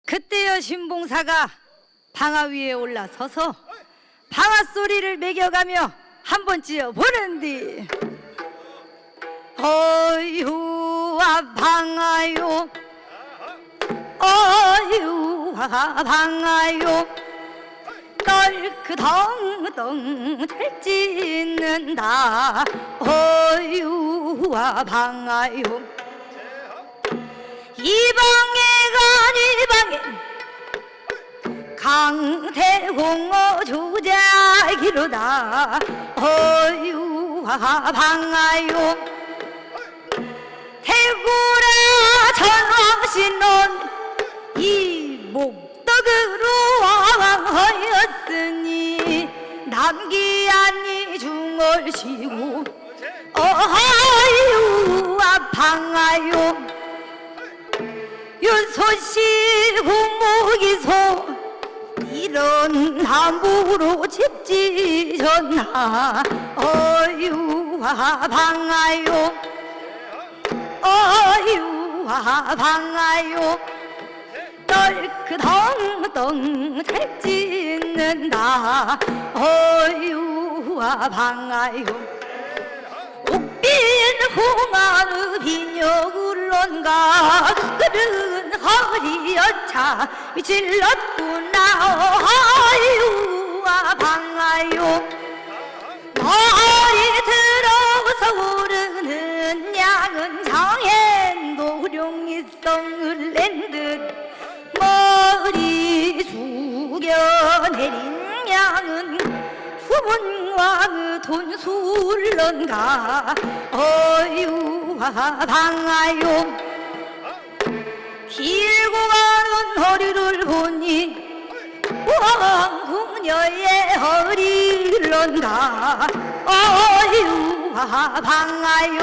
그때여 신봉사가 방아 위에 올라서서 방아 소리를 매겨가며 한번 찌어보는디 어유와 방아요 어유와 방아요 떨크덩덩 잘 찢는다 어유와 방아요 이방에 강태공어 조자기로다 어유와 방아요 태구라 전왕신은 이 목덕으로 왕하였으니 남기안이 중얼시고 어유와 방아요 윤소씨 국무기소 이런 함부로 집지졌나 어유와 방아요 어유와 방아요 떨크덩덩 잘 찢는다 어유와 방아요 옥빈 홍하느 비녀굴론가 그른 허리여차 미칠렀구나 어유와 방아요 머리 들어서 오르는 양은 장엔 노룡이성을 낸 듯 머리 숙여 내린 양은 후문왕의 돈술런가 어유와 방아요 길고 가는 허리를 보니 왕궁녀의 허리런가 어유와 방아요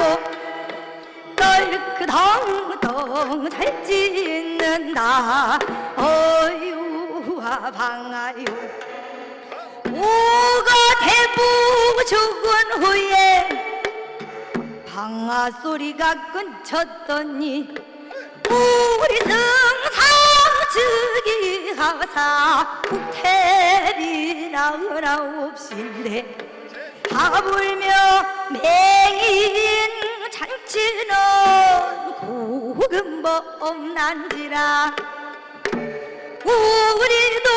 떨크덩덩 잘 찢는다 어유와 방아요 우가 대부 죽은 후에 방아 소리가 끊쳤더니 우리 승상 즉위하사 국태비나 은하옵신데 하물며 맹인 잔치는 고금범난지라 우리도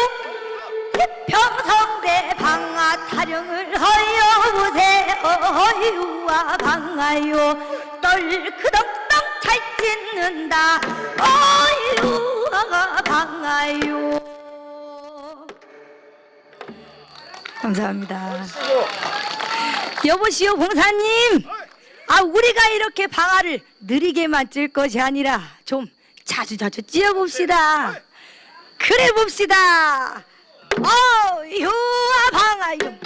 평성대 방아 타령을 하여보세 어유와 방아요 떨크덩덩 잘 찢는다 어유와 방아요. 감사합니다. 여보시오 봉사님, 우리가 이렇게 방아를 느리게만 찔 것이 아니라 좀 자주자주 찧어봅시다. 그래 봅시다. 어유와 방아요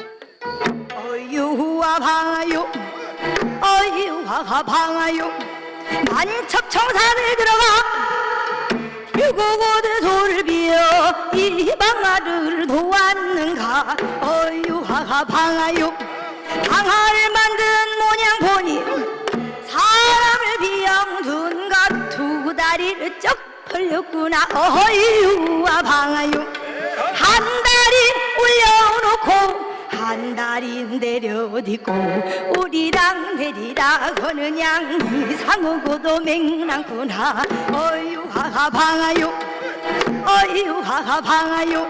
어유와 방아요 어유와 방아요 만첩청산을 들어가 유고고대 돌을 비어 이 방아를 도왔는가 어유와 방아요 방아를 만든 모양 보니 사람을 비영둔가 두 다리를 쩍 벌렸구나 어유와 방아요 한 다리 올려놓고 한 다리 내려딛고 우리랑 내리라 거는 양이 상우고도 맹랑구나 어유와 방아요 어유와 방아요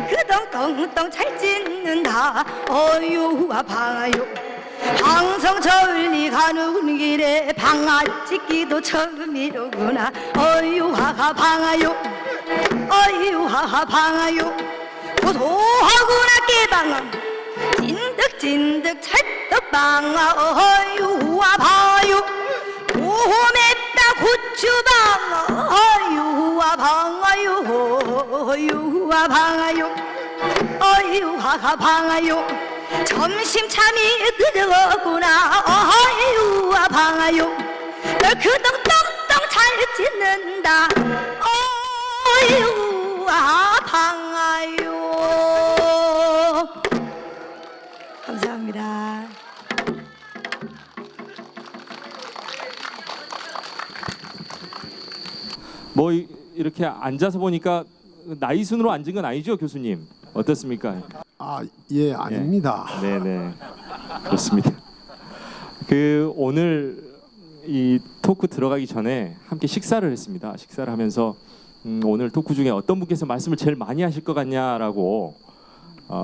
그덩덩덩 잘 찢는다 어유와 방아요 항성천리 가는 길 이래 방아 찍기도 처음이로구나. 어유하하 방아요, 어유하하 방아요. 고소하구나 깨방아, 찐득찐득 찰떡방아. 어유와 방아요, 오맵다 고추방아. 어유와 방아요, 어유와 방아요, 어유하하 방아요. 점심참이 늦었구나. 어유와 방아요, 널크덩덩덩 잘 찢는다. 어유와 방아요. 감사합니다. 뭐 이렇게 앉아서 보니까 나이 순으로 앉은 건 아니죠, 교수님? 어떻습니까? 아, 예, 아닙니다. 네네, 그렇습니다. 그 오늘 이 토크 들어가기 전에 함께 식사를 했습니다. 식사를 하면서 오늘 토크 중에 어떤 분께서 말씀을 제일 많이 하실 것 같냐라고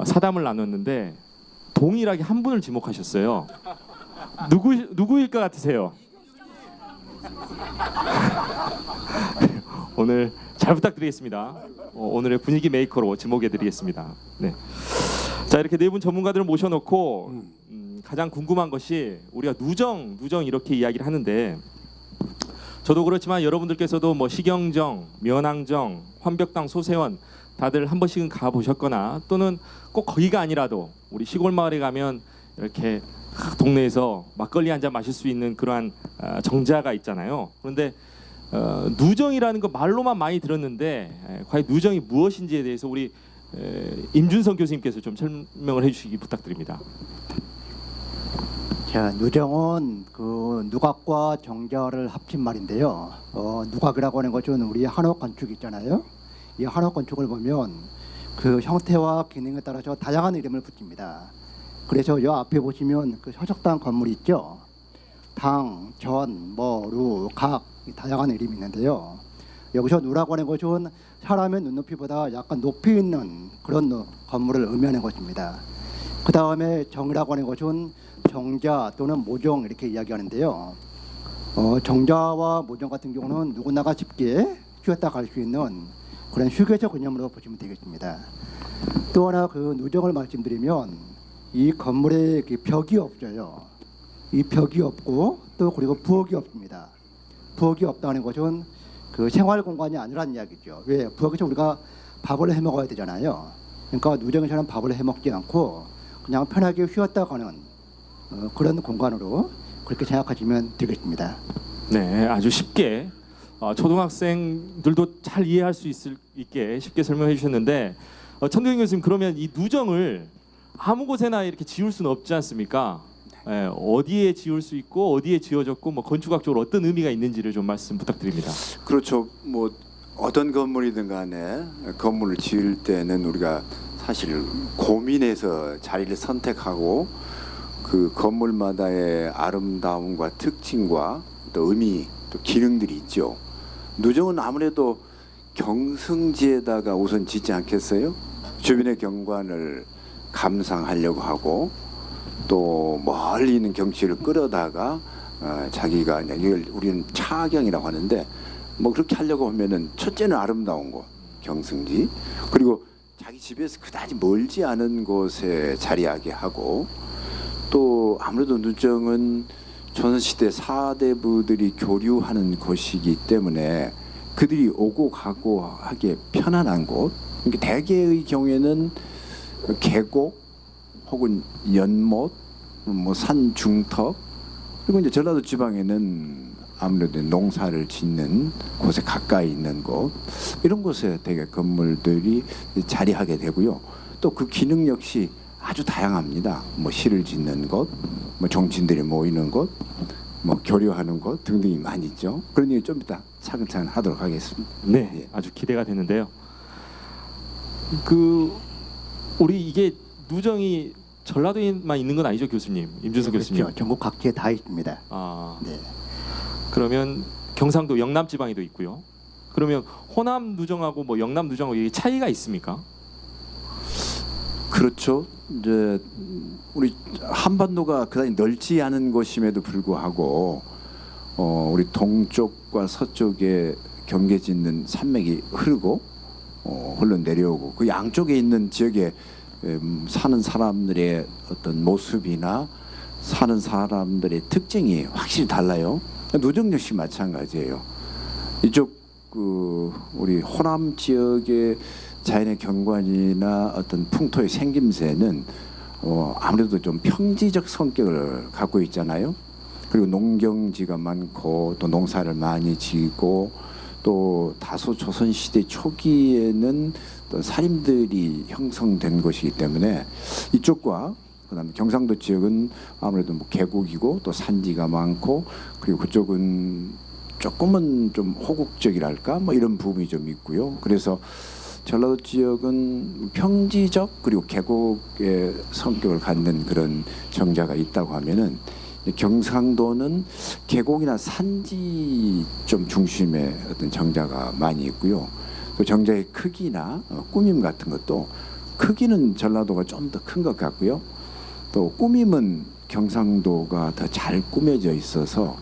사담을 나눴는데 동일하게 한 분을 지목하셨어요. 누구일 것 같으세요? 오늘 잘 부탁드리겠습니다. 오늘의 분위기 메이커로 지목해드리겠습니다. 네. 자, 이렇게 네 분 전문가들을 모셔놓고 가장 궁금한 것이 우리가 누정 이렇게 이야기를 하는데 저도 그렇지만 여러분들께서도 뭐 시경정, 면항정, 환벽당, 소세원 다들 한 번씩은 가보셨거나 또는 꼭 거기가 아니라도 우리 시골 마을에 가면 이렇게 동네에서 막걸리 한 잔 마실 수 있는 그러한 정자가 있잖아요. 그런데 누정이라는 거 말로만 많이 들었는데 과연 누정이 무엇인지에 대해서 우리 임준성 교수님께서 좀 설명을 해주시기 부탁드립니다. 자, 누정은 그 누각과 정자를 합친 말인데요. 누각이라고 하는 것은 우리 한옥 건축 있잖아요. 이 한옥 건축을 보면 그 형태와 기능에 따라서 다양한 이름을 붙입니다. 그래서 이 앞에 보시면 그 서적당 건물이 있죠. 당, 전, 루, 각 다양한 이름이 있는데요. 여기서 누라고 하는 것은 사람의 눈높이보다 약간 높이 있는 그런 건물을 의미하는 것입니다. 그 다음에 정이라고 하는 것은 정자 또는 모정 이렇게 이야기하는데요. 정자와 모정 같은 경우는 누구나가 쉽게 쉬었다 갈 수 있는 그런 휴게소 개념으로 보시면 되겠습니다. 또 하나 그 누정을 말씀드리면 이 건물에 벽이 없어요. 이 벽이 없고 또 그리고 부엌이 없습니다. 부엌이 없다는 것은 그 생활 공간이 아니라는 이야기죠. 왜? 부엌에서 우리가 밥을 해 먹어야 되잖아요. 그러니까 누정에서는 밥을 해 먹지 않고 그냥 편하게 쉬었다 가는 그런 공간으로 그렇게 생각하시면 되겠습니다. 네, 아주 쉽게 초등학생들도 잘 이해할 수 있게 쉽게 설명해 주셨는데 천경인 교수님, 그러면 이 누정을 아무 곳에나 이렇게 지을 수는 없지 않습니까? 네, 어디에 지을 수 있고 어디에 지어졌고 뭐 건축학적으로 어떤 의미가 있는지를 좀 말씀 부탁드립니다. 그렇죠. 뭐 어떤 건물이든 간에 건물을 지을 때는 우리가 사실 고민해서 자리를 선택하고 그 건물마다의 아름다움과 특징과 또 의미 또 기능들이 있죠. 누정은 아무래도 경승지에다가 우선 짓지 않겠어요? 주변의 경관을 감상하려고 하고 또 멀리 있는 경치를 끌어다가 자기가 이걸 우리는 차경이라고 하는데 뭐 그렇게 하려고 하면은 첫째는 아름다운 곳 경승지, 그리고 자기 집에서 그다지 멀지 않은 곳에 자리하게 하고, 또 아무래도 누정은 조선시대 사대부들이 교류하는 곳이기 때문에 그들이 오고 가고 하기에 편안한 곳. 그러니까 대개의 경우에는 계곡 혹은 연못, 뭐 산 중턱, 그리고 이제 전라도 지방에는 아무래도 농사를 짓는 곳에 가까이 있는 곳, 이런 곳에 되게 건물들이 자리하게 되고요. 또 그 기능 역시 아주 다양합니다. 뭐 시를 짓는 곳, 뭐 정치인들이 모이는 곳, 뭐 교류하는 곳 등등이 많이 있죠. 그런 얘기 좀 이따 차근차근 하도록 하겠습니다. 네, 예. 아주 기대가 되는데요. 우리 이게 누정이 전라도에만 있는 건 아니죠, 교수님? 임준석 교수님. 그렇죠. 전국 각지에 다 있습니다. 아, 네. 그러면 경상도 영남 지방에도 있고요. 그러면 호남 누정하고 뭐 영남 누정하고 이게 차이가 있습니까? 그렇죠. 이제 우리 한반도가 그다지 넓지 않은 곳임에도 불구하고 우리 동쪽과 서쪽에 경계 짓는 산맥이 흐르고 흘러 내려오고 그 양쪽에 있는 지역에 사는 사람들의 어떤 모습이나 사는 사람들의 특징이 확실히 달라요. 누정 역시 마찬가지예요. 이쪽 우리 호남 지역의 자연의 경관이나 어떤 풍토의 생김새는 아무래도 좀 평지적 성격을 갖고 있잖아요. 그리고 농경지가 많고 또 농사를 많이 지고 또 다소 조선시대 초기에는 또 살인들이 형성된 곳이기 때문에 이쪽과 그다음에 경상도 지역은 아무래도 뭐 계곡이고 또 산지가 많고 그리고 그쪽은 조금은 좀 호국적이랄까 뭐 이런 부분이 좀 있고요. 그래서 전라도 지역은 평지적 그리고 계곡의 성격을 갖는 그런 정자가 있다고 하면은 경상도는 계곡이나 산지 좀 중심의 어떤 정자가 많이 있고요. 또 정자의 크기나 꾸밈 같은 것도 크기는 전라도가 좀 더 큰 것 같고요. 또 꾸밈은 경상도가 더 잘 꾸며져 있어서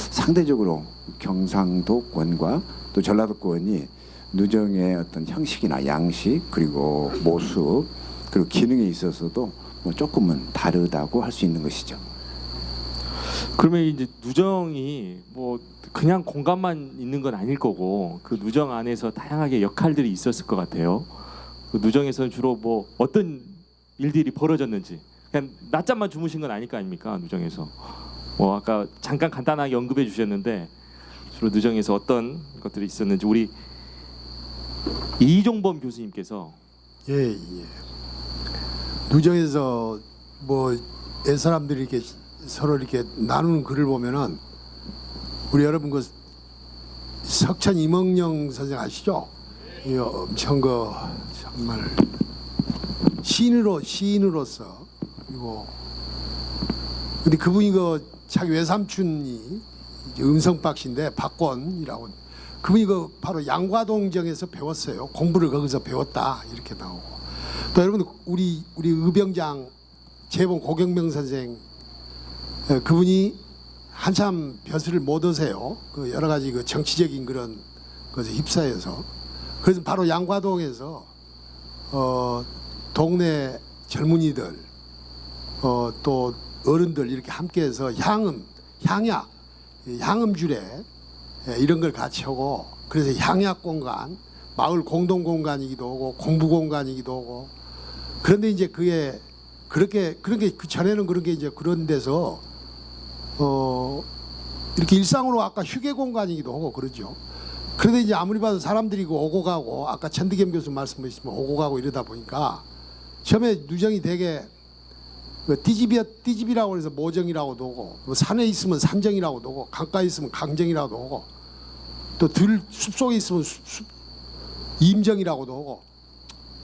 상대적으로 경상도권과 또 전라도권이 누정의 어떤 형식이나 양식 그리고 모습 그리고 기능에 있어서도 뭐 조금은 다르다고 할 수 있는 것이죠. 그러면 이제 누정이 뭐 그냥 공간만 있는 건 아닐 거고 그 누정 안에서 다양하게 역할들이 있었을 것 같아요. 그 누정에서는 주로 뭐 어떤 일들이 벌어졌는지 그냥 낮잠만 주무신 건 아닐 거 아닙니까 누정에서. 뭐 아까 잠깐 간단하게 언급해 주셨는데 주로 누정에서 어떤 것들이 있었는지 우리 이종범 교수님께서 예. 누정에서 뭐 옛사람들이 이렇게 서로 이렇게 나누는 글을 보면은 우리 여러분 그 석천 이몽룡 선생 아시죠? 이 엄청 그 정말 시인으로서 그리고 근데 그분이 그 자기 외삼촌이 음성박씨인데 박권이라고 그분이 그 바로 양과동정에서 배웠어요. 공부를 거기서 배웠다 이렇게 나오고 또 여러분 우리 의병장 재봉 고경명 선생 그분이 한참 벼슬을 못 얻으세요. 그 여러 가지 그 정치적인 그런 것에 휩싸여서 그래서 바로 양과동에서 동네 젊은이들 또 어른들 이렇게 함께해서 향음주례 이런 걸 같이 하고 그래서 향약 공간 마을 공동 공간이기도 하고 공부 공간이기도 하고 그런데 이제 그게 그렇게 그 전에는 그런 게 이제 그런 데서 이렇게 일상으로 아까 휴게 공간이기도 하고 그러죠. 그런데 이제 아무리 봐도 사람들이 오고 가고 아까 천득겸 교수 말씀하셨지만 오고 가고 이러다 보니까 처음에 누정이 되게 띠집이라고 해서 모정이라고도 하고 뭐 산에 있으면 산정이라고도 하고 강가에 있으면 강정이라고도 하고 또 숲속에 있으면 임정이라고도 하고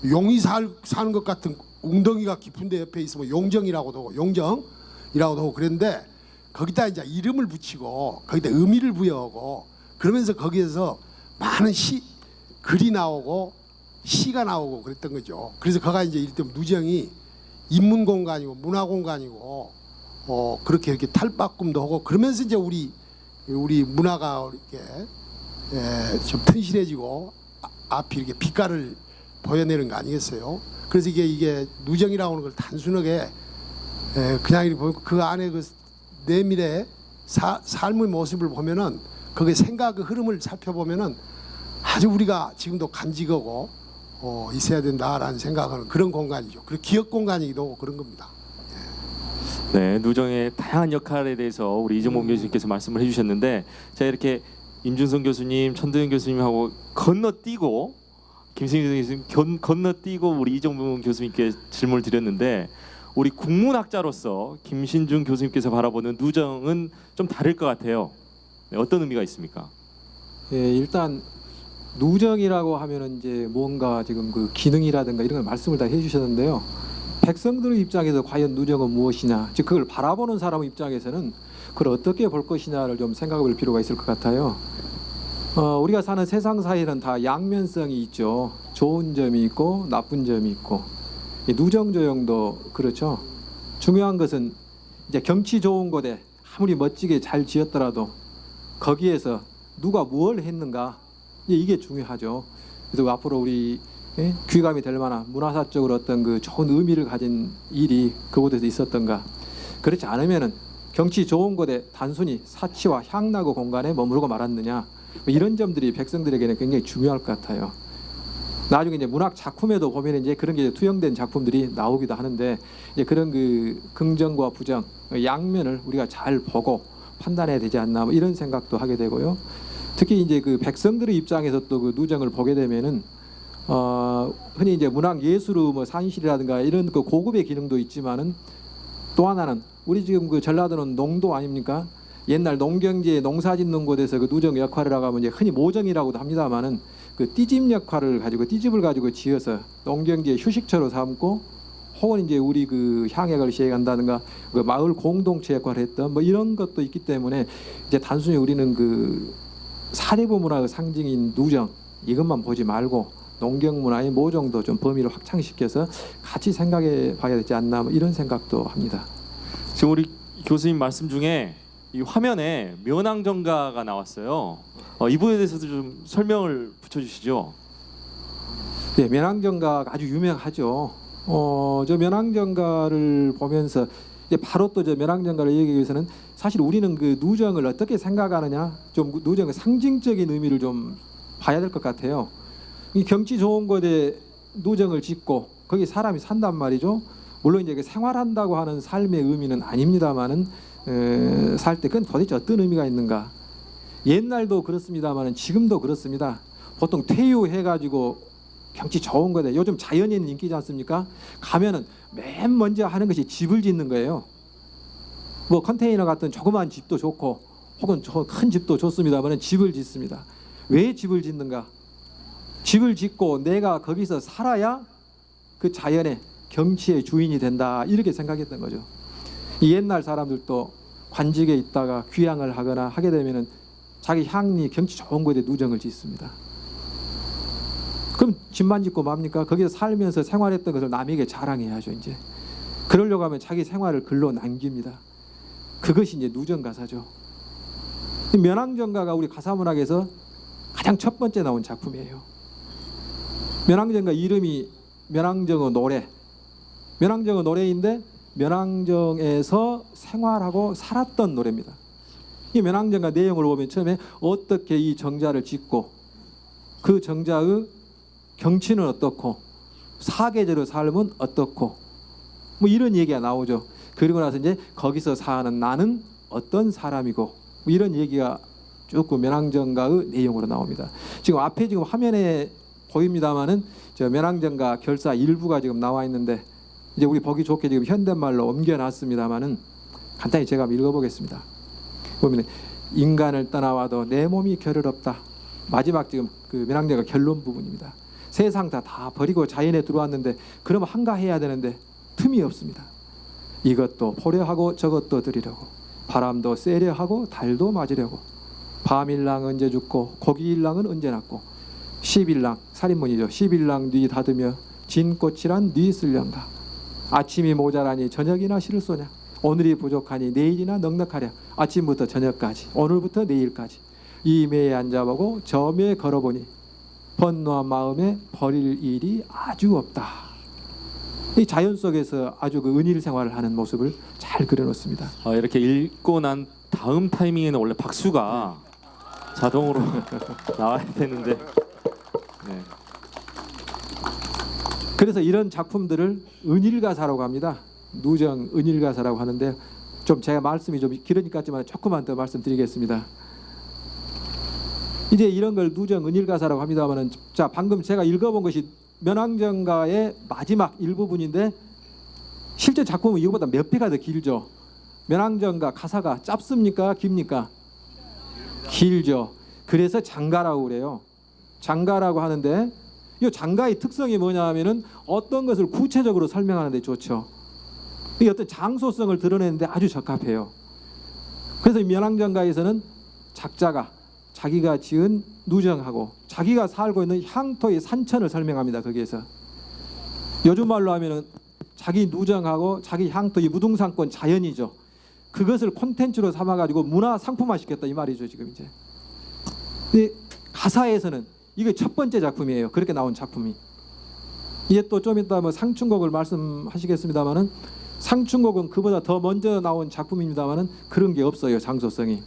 용이 사는 것 같은 웅덩이가 깊은데 옆에 있으면 용정이라고도 하고 용정이라고도 하고 그랬는데 거기다 이제 이름을 붙이고 거기다 의미를 부여하고 그러면서 거기에서 많은 글이 나오고 시가 나오고 그랬던 거죠. 그래서 거가 이제 이를테면 누정이 인문 공간이고 문화 공간이고 그렇게 탈바꿈도 하고 그러면서 이제 우리 문화가 이렇게 좀 튼실해지고 앞이 이렇게 빛깔을 보여내는 거 아니겠어요? 그래서 이게 누정이라고 하는 걸 단순하게 그냥 이렇게 보면 그 안에 그 내밀의 삶의 모습을 보면은 거기에 생각의 흐름을 살펴보면은 아주 우리가 지금도 간직하고 있어야 된다라는 생각하는 그런 공간이죠. 그리고 기억 공간이기도 하고 그런 겁니다. 네, 누정의 다양한 역할에 대해서 우리 이종범 교수님께서 말씀을 해주셨는데 제가 이렇게 임준성 교수님, 천도영 교수님하고 건너뛰고 김승희 교수님 건너뛰고 우리 이종범 교수님께 질문을 드렸는데 우리 국문학자로서 김신중 교수님께서 바라보는 누정은 좀 다를 것 같아요. 네, 어떤 의미가 있습니까? 예, 일단 누정이라고 하면은 이제 뭔가 지금 그 기능이라든가 이런 걸 말씀을 다 해주셨는데요. 백성들의 입장에서 과연 누정은 무엇이냐, 즉 그걸 바라보는 사람의 입장에서는 그걸 어떻게 볼 것이냐를 좀 생각해볼 필요가 있을 것 같아요. 우리가 사는 세상 사회는 다 양면성이 있죠. 좋은 점이 있고 나쁜 점이 있고. 이 누정조형도 그렇죠. 중요한 것은 이제 경치 좋은 곳에 아무리 멋지게 잘 지었더라도 거기에서 누가 뭘 했는가 이게 중요하죠. 그래서 앞으로 우리 귀감이 될 만한 문화사적으로 어떤 그 좋은 의미를 가진 일이 그곳에서 있었던가. 그렇지 않으면은 경치 좋은 곳에 단순히 사치와 향락의 공간에 머무르고 말았느냐, 뭐 이런 점들이 백성들에게는 굉장히 중요할 것 같아요. 나중에 이제 문학 작품에도 보면 이제 그런 게 투영된 작품들이 나오기도 하는데, 이제 그런 그 긍정과 부정 양면을 우리가 잘 보고 판단해야 되지 않나, 뭐 이런 생각도 하게 되고요. 특히 이제 그 백성들의 입장에서 또 그 누정을 보게 되면은 흔히 이제 문학 예술의 뭐 산실이라든가 이런 그 고급의 기능도 있지만은 또 하나는 우리 지금 그 전라도는 농도 아닙니까? 옛날 농경지에 농사 짓는 곳에서 그 누정 역할을 하면 이제 흔히 모정이라고도 합니다만은 그 띠집 역할을 가지고 띠집을 가지고 지어서 농경지의 휴식처로 삼고, 혹은 이제 우리 그 향약을 시행한다든가 그 마을 공동체 역할을 했던 뭐 이런 것도 있기 때문에 이제 단순히 우리는 그 사대부 문화의 상징인 누정 이것만 보지 말고 농경 문화의 모종도 좀 범위를 확장시켜서 같이 생각해 봐야 되지 않나, 뭐 이런 생각도 합니다. 지금 우리 교수님 말씀 중에 이 화면에 면왕정가가 나왔어요. 이 부분에 대해서도 좀 설명을 붙여주시죠. 네, 면왕정가가 아주 유명하죠. 저 면왕정가를 보면서 이제 바로 또 저 면왕정가를 얘기하기 위해서는 사실 우리는 그 누정을 어떻게 생각하느냐, 좀 누정의 상징적인 의미를 좀 봐야 될 것 같아요. 이 경치 좋은 곳에 누정을 짓고 거기 사람이 산단 말이죠. 물론 이제 그 생활한다고 하는 삶의 의미는 아닙니다만은 살 때 그건 도대체 어떤 의미가 있는가? 옛날도 그렇습니다만은 지금도 그렇습니다. 보통 퇴유해가지고 경치 좋은 거다. 요즘 자연인 인기지 않습니까? 가면은 맨 먼저 하는 것이 집을 짓는 거예요. 뭐 컨테이너 같은 조그마한 집도 좋고 혹은 큰 집도 좋습니다만은 집을 짓습니다. 왜 집을 짓는가? 집을 짓고 내가 거기서 살아야 그 자연의 경치의 주인이 된다, 이렇게 생각했던 거죠. 이 옛날 사람들도 관직에 있다가 귀향을 하거나 하게 되면은 자기 향리 경치 좋은 곳에 누정을 짓습니다. 그럼 집만 짓고 맙니까? 거기서 살면서 생활했던 것을 남에게 자랑해야죠. 이제 그러려고 하면 자기 생활을 글로 남깁니다. 그것이 이제 누정가사죠. 면왕정가가 우리 가사문학에서 가장 첫 번째 나온 작품이에요. 면왕정가 이름이 면왕정의 노래. 면왕정의 노래인데 면왕정에서 생활하고 살았던 노래입니다. 이 면왕정가 내용을 보면 처음에 어떻게 이 정자를 짓고 그 정자의 경치는 어떻고 사계절의 삶은 어떻고 뭐 이런 얘기가 나오죠. 그리고 나서 이제 거기서 사는 나는 어떤 사람이고 뭐 이런 얘기가 쭉 그 면왕정가의 내용으로 나옵니다. 지금 앞에 지금 화면에 보입니다만은 저 면왕정가 결사 일부가 지금 나와 있는데 이제 우리 보기 좋게 지금 현대말로 옮겨놨습니다만은 간단히 제가 한번 읽어보겠습니다. 보면 인간을 떠나와도 내 몸이 결을 없다. 마지막 지금 그 면왕정가 결론 부분입니다. 세상 다 버리고 자연에 들어왔는데 그러면 한가해야 되는데 틈이 없습니다. 이것도 포려하고 저것도 드리려고, 바람도 쐬려 하고 달도 맞으려고, 밤일랑 언제 죽고 고기일랑은 언제 났고, 십일랑 살인문이죠. 십일랑 뉘 닫으며 진꽃이란 뉘 쓸련가, 아침이 모자라니 저녁이나 실을 쏘냐, 오늘이 부족하니 내일이나 넉넉하랴, 아침부터 저녁까지 오늘부터 내일까지 이 매에 앉아보고 저 매에 걸어보니 번노한 마음에 버릴 일이 아주 없다. 이 자연 속에서 아주 그 은일 생활을 하는 모습을 잘 그려놓습니다. 이렇게 읽고 난 다음 타이밍에는 원래 박수가 자동으로 나와야 되는데. 네. 그래서 이런 작품들을 은일가사라고 합니다. 누정 은일가사라고 하는데 좀 제가 말씀이 좀 길으니까 조금만 더 말씀드리겠습니다. 이제 이런 걸 누정 은일가사라고 합니다만은, 자 방금 제가 읽어본 것이 면왕정가의 마지막 일부분인데 실제 작품은 이거보다 몇 배가 더 길죠. 면왕정가 가사가 짧습니까? 깁니까? 길죠. 그래서 장가라고 그래요. 장가라고 하는데 이 장가의 특성이 뭐냐 하면은 어떤 것을 구체적으로 설명하는 데 좋죠. 이 어떤 장소성을 드러내는데 아주 적합해요. 그래서 이 면왕정가에서는 작자가 자기가 지은 누정하고 자기가 살고 있는 향토의 산천을 설명합니다. 거기에서 요즘 말로 하면은 자기 누정하고 자기 향토의 무등산권 자연이죠. 그것을 콘텐츠로 삼아가지고 문화 상품화 시켰다 이 말이죠 지금 이제. 근데 가사에서는 이게 첫 번째 작품이에요. 그렇게 나온 작품이. 이게 또 좀 이따 뭐 상춘곡을 말씀하시겠습니다만은 상춘곡은 그보다 더 먼저 나온 작품입니다만은 그런 게 없어요. 장소성이.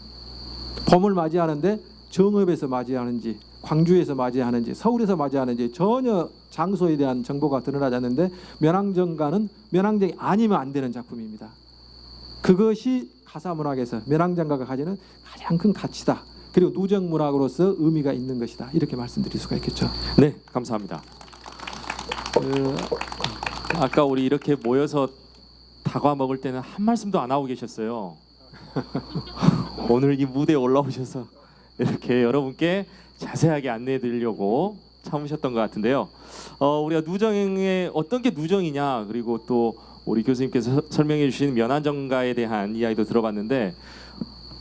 봄을 맞이하는데 정읍에서 맞이하는지 광주에서 맞이하는지 서울에서 맞이하는지 전혀 장소에 대한 정보가 드러나지 않는데 면왕정가는 면왕정이 아니면 안 되는 작품입니다. 그것이 가사문학에서 면왕정가가 가지는 가장 큰 가치다. 그리고 누정문학으로서 의미가 있는 것이다. 이렇게 말씀드릴 수가 있겠죠. 네, 감사합니다. 아까 우리 이렇게 모여서 다과 먹을 때는 한 말씀도 안 하고 계셨어요. 오늘 이 무대에 올라오셔서 이렇게 여러분께 자세하게 안내해 드리려고 참으셨던 것 같은데요. 우리가 누정의 어떤 게 누정이냐, 그리고 또 우리 교수님께서 설명해 주신 면왕정가에 대한 이야기도 들어봤는데,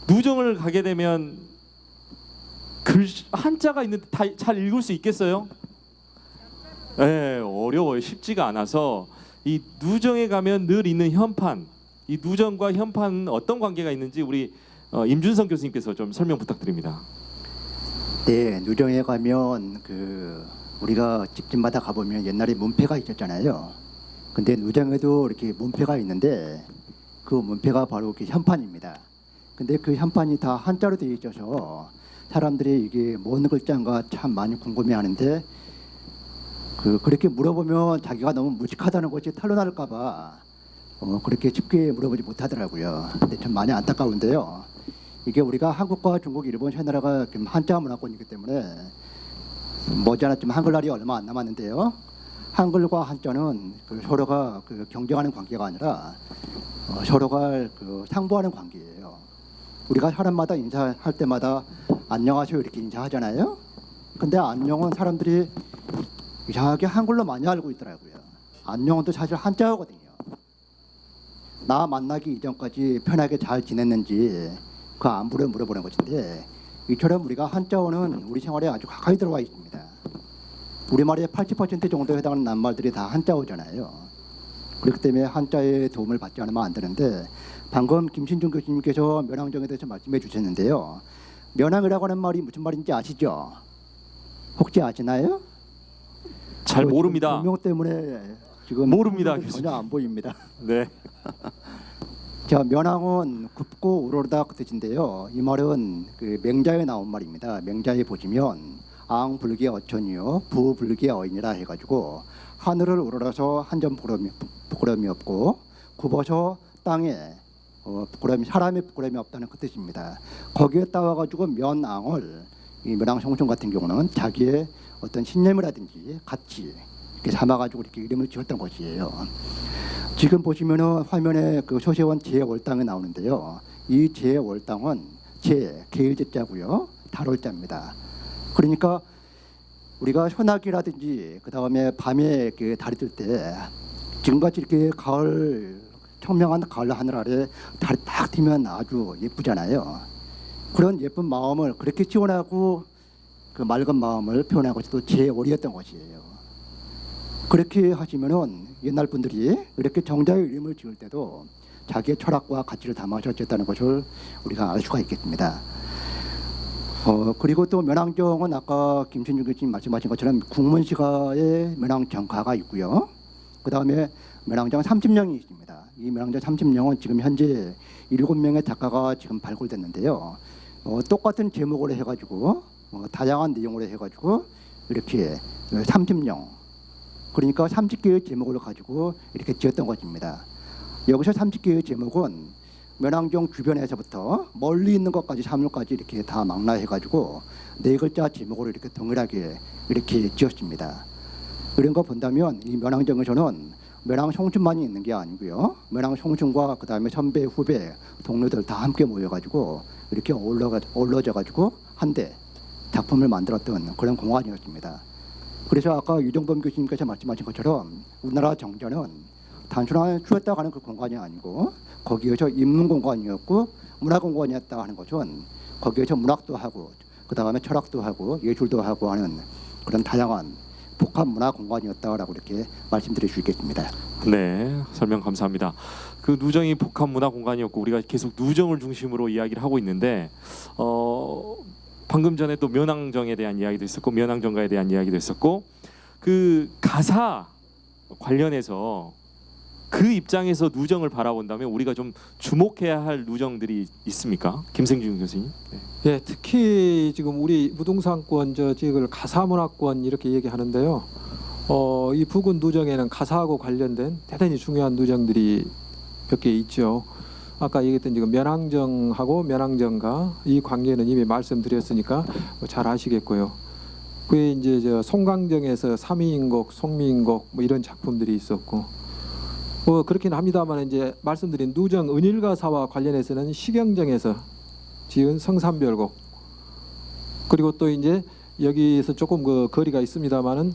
누정을 가게 되면 한자가 있는데 다 잘 읽을 수 있겠어요? 네, 어려워요. 쉽지가 않아서 이 누정에 가면 늘 있는 현판, 이 누정과 현판 어떤 관계가 있는지 우리 임준성 교수님께서 좀 설명 부탁드립니다. 네, 누정에 가면 그 우리가 집집마다 가보면 옛날에 문패가 있었잖아요. 근데 누정에도 이렇게 문패가 있는데 그 문패가 바로 그 현판입니다. 근데 그 현판이 다 한자로 되어 있어서 사람들이 이게 뭔 글자인가 참 많이 궁금해하는데 그렇게 물어보면 자기가 너무 무식하다는 것이 탄로날까봐 그렇게 쉽게 물어보지 못하더라고요. 근데 참 많이 안타까운데요. 이게 우리가 한국과 중국, 일본 세 나라가 한자 문화권이기 때문에 머지않았지만 한글날이 얼마 안 남았는데요. 한글과 한자는 서로가 경쟁하는 관계가 아니라 서로가 상부하는 관계예요. 우리가 사람마다 인사할 때마다 안녕하세요 이렇게 인사하잖아요. 근데 안녕은 사람들이 이상하게 한글로 많이 알고 있더라고요. 안녕은 또 사실 한자어거든요. 나 만나기 이전까지 편하게 잘 지냈는지 그 안부를 물어보는 것인데, 이처럼 우리가 한자어는 우리 생활에 아주 가까이 들어와 있습니다. 우리말의 80% 정도에 해당하는 낱말들이 다 한자어잖아요. 그렇기 때문에 한자의 도움을 받지 않으면 안 되는데, 방금 김신중 교수님께서 면왕정에 대해서 말씀해 주셨는데요. 면왕이라고 하는 말이 무슨 말인지 아시죠? 혹시 아시나요? 잘 모릅니다. 조명 때문에 지금 모릅니다, 전혀 안 보입니다. 네. 자, 면왕은 굽고 우러르다 그 뜻인데요. 이 말은 그 맹자에 나온 말입니다. 맹자에 보시면 앙불기 어천이요 부불기 어인이라 해가지고 하늘을 우러러서 한 점 부끄러움이 없고 굽어서 땅에 사람의 부끄러움이 없다는 그 뜻입니다. 거기에 따와가지고 면왕을 이 면왕성춘 같은 경우는 자기의 어떤 신념이라든지 가치 이렇게 삼아가지고 이렇게 이름을 지었던 것이에요. 지금 보시면은 화면에 그 소세원 제월당이 나오는데요. 이 제월당은 계일제자고요. 달월자입니다. 그러니까 우리가 소나기라든지 그 다음에 밤에 이렇게 달이 뜰 때 지금같이 이렇게 청명한 가을 하늘 아래 달이 딱 뜨면 아주 예쁘잖아요. 그런 예쁜 마음을 그렇게 시원하고 그 맑은 마음을 표현한 것이 또 제월이었던 것이에요. 그렇게 하시면은 옛날 분들이 이렇게 정자의 이름을 지을 때도 자기의 철학과 가치를 담아서 지었다는 것을 우리가 알 수가 있겠습니다. 그리고 또 면왕정은 아까 김신중 교수님 말씀하신 것처럼 국문시가의 면왕정가가 있고요. 그 다음에 면왕정 30령이 있습니다. 이 면왕정 30령은 지금 현재 7명의 작가가 지금 발굴됐는데요. 똑같은 제목으로 해가지고 다양한 내용으로 해가지고 이렇게 30령, 그러니까 30개의 제목을 가지고 이렇게 지었던 것입니다. 여기서 30개의 제목은 면왕정 주변에서부터 멀리 있는 것까지 사물까지 이렇게 다 망라해가지고 4글자 제목으로 이렇게 동일하게 이렇게 지었습니다. 그런 거 본다면 이 면왕정에서는 면왕성춘만이 있는 게 아니고요. 면왕성춘과 그 다음에 선배, 후배, 동료들 다 함께 모여가지고 이렇게 어우러져가지고 한데 작품을 만들었던 그런 공간이었습니다. 그래서 아까 유정범 교수님께서 말씀하신 것처럼 우리나라 정자는 단순한 쉬었다 가는 그 공간이 아니고 거기에서 인문 공간이었고 문화 공간이었다 하는 것은 거기에서 문학도 하고 그 다음에 철학도 하고 예술도 하고 하는 그런 다양한 복합 문화 공간이었다라고 이렇게 말씀드릴 수 있겠습니다. 네, 설명 감사합니다. 그 누정이 복합 문화 공간이었고 우리가 계속 누정을 중심으로 이야기를 하고 있는데 방금 전에 또 면왕정에 대한 이야기도 있었고 면왕정가에 대한 이야기도 있었고 그 가사 관련해서 그 입장에서 누정을 바라본다면 우리가 좀 주목해야 할 누정들이 있습니까? 김생준 교수님. 네. 예, 특히 지금 우리 무등산권 저 지역을 가사문화권 이렇게 얘기하는데요. 이 부근 누정에는 가사하고 관련된 대단히 중요한 누정들이 몇 개 있죠. 아까 얘기했던 지금 면왕정하고 면왕정가 이 관계는 이미 말씀드렸으니까 잘 아시겠고요. 그에 이제 저 송강정에서 삼위인곡, 송미인곡 뭐 이런 작품들이 있었고 그렇긴 합니다만 이제 말씀드린 누정 은일가사와 관련해서는 시경정에서 지은 성산별곡 그리고 또 이제 여기서 조금 그 거리가 있습니다만은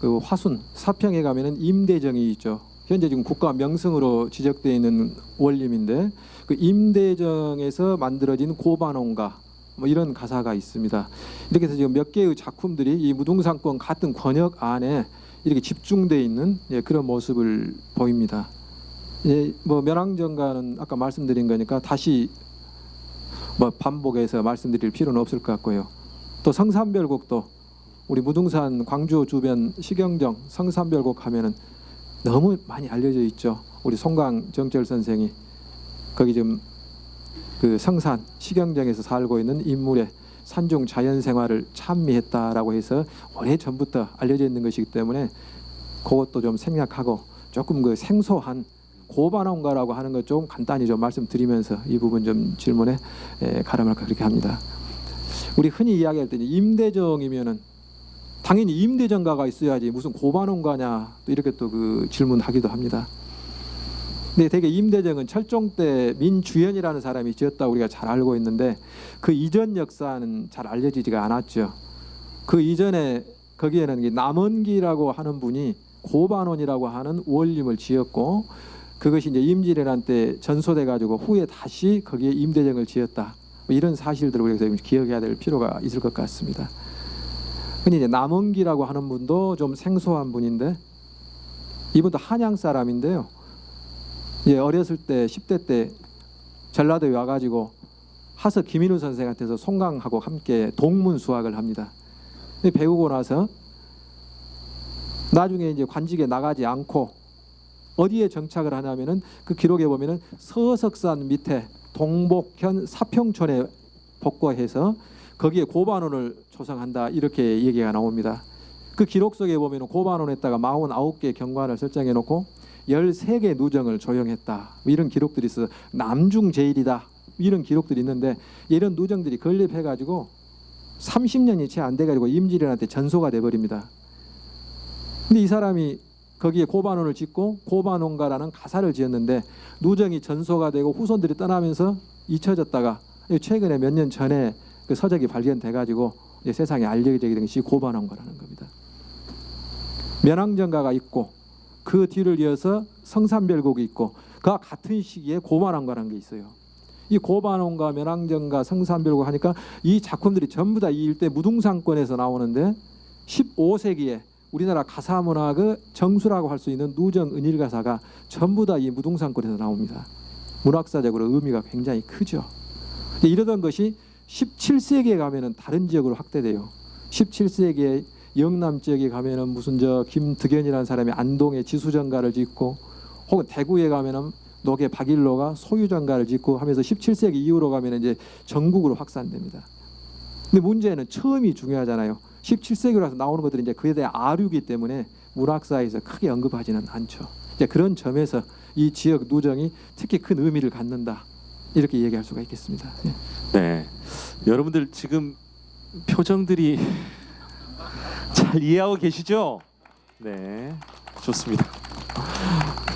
그 화순 사평에 가면은 임대정이 있죠. 현재 지금 국가 명승으로 지적되어 있는 원림인데 그 임대정에서 만들어진 고반원가 뭐 이런 가사가 있습니다. 이렇게 해서 지금 몇 개의 작품들이 이 무등산권 같은 권역 안에 이렇게 집중되어 있는 그런 모습을 보입니다. 뭐 면왕정가는 아까 말씀드린 거니까 다시 뭐 반복해서 말씀드릴 필요는 없을 것 같고요. 또 성산별곡도 우리 무등산 광주 주변 시경정 성산별곡 하면은 너무 많이 알려져 있죠. 우리 송강 정철 선생이 거기 좀 그 성산 시경정에서 살고 있는 인물의 산중 자연 생활을 찬미했다라고 해서 오래 전부터 알려져 있는 것이기 때문에 그것도 좀 생략하고 조금 그 생소한 고반원가라고 하는 것 좀 간단히 좀 말씀드리면서 이 부분 좀 질문에 가름할까 그렇게 합니다. 우리 흔히 이야기할 때 임대정이면은 당연히 임대정가가 있어야지 무슨 고반원가냐 또 이렇게 또 그 질문하기도 합니다. 근데 대개 임대정은 철종 때 민주연이라는 사람이 지었다 우리가 잘 알고 있는데 그 이전 역사는 잘 알려지지가 않았죠. 그 이전에 거기에는 남원기라고 하는 분이 고반원이라고 하는 원림을 지었고 그것이 이제 임진왜란 때 전소돼 가지고 후에 다시 거기에 임대정을 지었다. 뭐 이런 사실들을 우리가 기억해야 될 필요가 있을 것 같습니다. 근데 이제 남원기라고 하는 분도 좀 생소한 분인데 이분도 한양 사람인데요. 어렸을 때 10대 때 전라도에 와가지고 하서 김인우 선생한테서 송강하고 함께 동문 수학을 합니다. 배우고 나서 나중에 이제 관직에 나가지 않고 어디에 정착을 하냐면은 그 기록에 보면은 서석산 밑에 동복현 사평촌에 복거해서 거기에 고반원을 조성한다 이렇게 얘기가 나옵니다. 그 기록 속에 보면은 고반원에다가 49개 경관을 설정해 놓고 13개 누정을 조용했다. 이런 기록들이 있어서 남중제일이다. 이런 기록들이 있는데 이런 누정들이 건립해가지고 30년이 채 안 돼가지고 임진왜란한테 전소가 돼버립니다. 근데 이 사람이 거기에 고반원을 짓고 고반원가라는 가사를 지었는데 누정이 전소가 되고 후손들이 떠나면서 잊혀졌다가 최근에 몇 년 전에 그 서적이 발견돼가지고 세상에 알려지게 된 것이 고반원가라는 겁니다. 면왕정가가 있고 그 뒤를 이어서 성산별곡이 있고 그와 같은 시기에 고반원가라는 게 있어요. 이 고반원가, 면왕정가, 성산별곡 하니까 이 작품들이 전부 다 이 일대 무등산권에서 나오는데 15세기에 우리나라 가사문학의 정수라고 할 수 있는 누정 은일가사가 전부 다 이 무등산권에서 나옵니다. 문학사적으로 의미가 굉장히 크죠. 이러던 것이 17세기에 가면은 다른 지역으로 확대돼요. 17세기에 영남 지역에 가면은 무슨 저 김득연이라는 사람이 안동에 지수정가를 짓고 혹은 대구에 가면은 노계 박일로가 소유정가를 짓고 하면서 17세기 이후로 가면은 이제 전국으로 확산됩니다. 근데 문제는 처음이 중요하잖아요. 17세기라서 나오는 것들이 이제 그에 대한 아류이기 때문에 문학사에서 크게 언급하지는 않죠. 이제 그런 점에서 이 지역 누정이 특히 큰 의미를 갖는다. 이렇게 얘기할 수가 있겠습니다. 네, 여러분들 지금 표정들이 잘 이해하고 계시죠? 네, 좋습니다.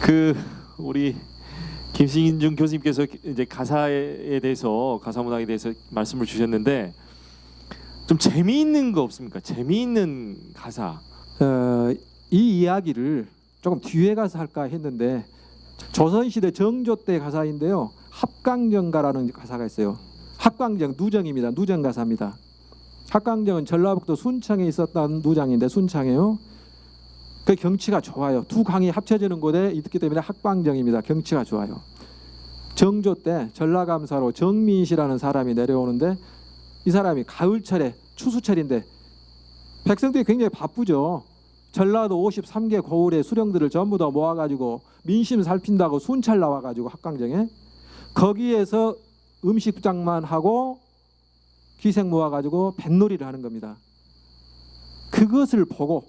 그 우리 김신중 교수님께서 이제 가사에 대해서 가사문학에 대해서 말씀을 주셨는데 좀 재미있는 거 없습니까? 재미있는 가사. 이 이야기를 조금 뒤에 가서 할까 했는데 조선시대 정조 때 가사인데요. 합강정가라는 가사가 있어요. 합강정 누정입니다. 누정 가사입니다. 합강정은 전라북도 순창에 있었던 누장인데 순창에요. 그 경치가 좋아요. 두 강이 합쳐지는 곳에 있기 때문에 학방정입니다. 경치가 좋아요. 정조 때 전라감사로 정민 씨라는 사람이 내려오는데 이 사람이 가을철에 추수철인데 백성들이 굉장히 바쁘죠. 전라도 53개 고을의 수령들을 전부 다 모아가지고 민심 살핀다고 순찰 나와가지고 학강정에 거기에서 음식장만 하고 기생 모아가지고 뱃놀이를 하는 겁니다. 그것을 보고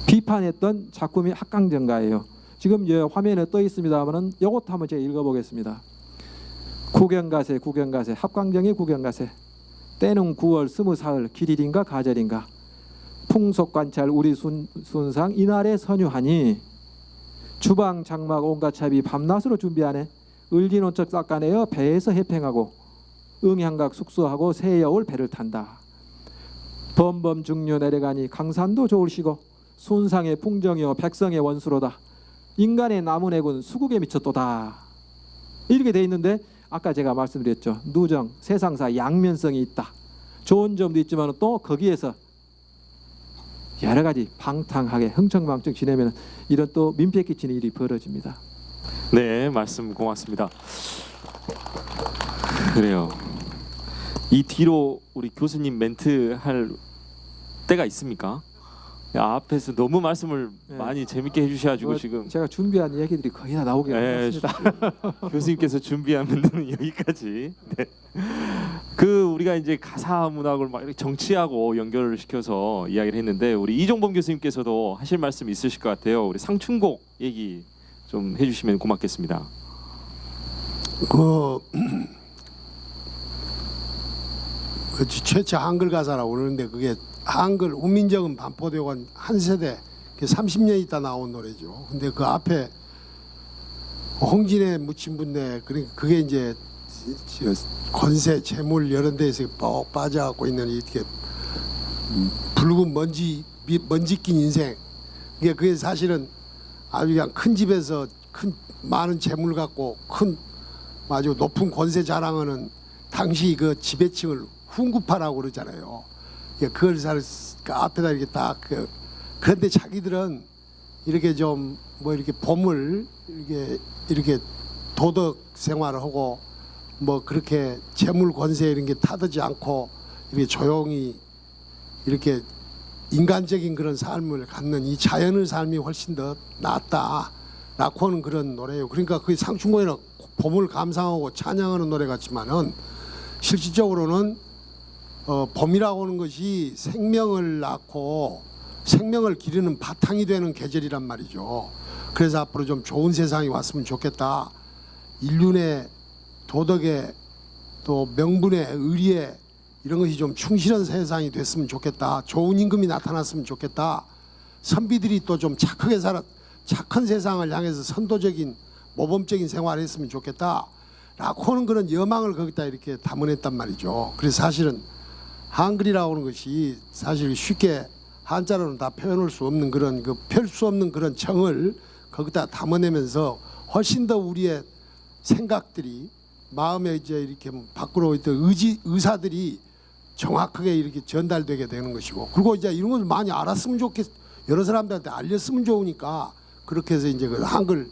비판했던 작품이 학강정가예요. 지금 화면에 떠 있습니다만은 이것도 한번 제가 읽어보겠습니다. 구경가세 구경가세 합강정의 구경가세 때는 9월 20사흘 길일인가 가절인가 풍속관찰 우리 순상 이날에 선유하니 주방 장막 온갖 차비 밤낮으로 준비하네 을진온척 닦아내어 배에서 해팽하고 응향각 숙소하고 새여울 배를 탄다. 범범 중류 내려가니 강산도 좋을시고 순상의 풍정이요 백성의 원수로다. 인간의 나무내군 수국에 미쳤도다. 이렇게 돼 있는데 아까 제가 말씀드렸죠. 누정 세상사 양면성이 있다. 좋은 점도 있지만 또 거기에서 여러 가지 방탕하게 흥청망청 지내면 이런 또 민폐 끼치는 일이 벌어집니다. 네, 말씀 고맙습니다. 그래요. 이 뒤로 우리 교수님 멘트 할 때가 있습니까? 앞에서 너무 말씀을 네. 많이 재밌게 해주셔가지고 지금 제가 준비한 얘기들이 거의 다 나오게 됐습니다. 교수님께서 준비한 멘트는 여기까지. 네. 그 우리가 이제 가사 문학을 막 이렇게 정치하고 연결을 시켜서 이야기를 했는데 우리 이종범 교수님께서도 하실 말씀 있으실 것 같아요. 우리 상춘곡 얘기 좀 해주시면 고맙겠습니다. 최초 한글 가사라고 그러는데 그게 한글 운민정음 반포대원 한 세대 30년 있다 나온 노래죠. 근데 그 앞에 홍진의 묻힌분네 그러니까 그게 이제 권세 재물 이런 데에서 뻑 빠져갖고 있는 이렇게 붉은 먼지 낀 인생. 그게 사실은 아주 그냥 큰 집에서 큰 많은 재물 갖고 큰 아주 높은 권세 자랑하는 당시 그 지배층을 훈구파라고 그러잖아요. 그걸 그 앞에다 이렇게 딱 그런데 자기들은 이렇게 좀 뭐 이렇게 보물 이렇게 도덕 생활을 하고 뭐 그렇게 재물 권세 이런 게 타들지 않고 이렇게 조용히 이렇게 인간적인 그런 삶을 갖는 이 자연의 삶이 훨씬 더 낫다라고 하는 그런 노래예요. 그러니까 그 상춘곡에는 봄을 감상하고 찬양하는 노래 같지만은 실질적으로는 봄이라고 하는 것이 생명을 낳고 생명을 기르는 바탕이 되는 계절이란 말이죠. 그래서 앞으로 좀 좋은 세상이 왔으면 좋겠다. 인륜의 도덕의 또 명분의 의리의 이런 것이 좀 충실한 세상이 됐으면 좋겠다. 좋은 임금이 나타났으면 좋겠다. 선비들이 또 좀 착하게 착한 세상을 향해서 선도적인 모범적인 생활을 했으면 좋겠다. 라고 하는 그런 여망을 거기다 이렇게 담아냈단 말이죠. 그래서 사실은 한글이라고 하는 것이 사실 쉽게 한자로는 다 표현할 수 없는 그런 펼 수 없는 그런 정을 거기다 담아내면서 훨씬 더 우리의 생각들이 마음에 이제 이렇게 밖으로 있던 의사들이 정확하게 이렇게 전달되게 되는 것이고 그리고 이제 이런 것을 많이 알았으면 여러 사람들한테 알렸으면 좋으니까 그렇게 해서 이제 그 한글을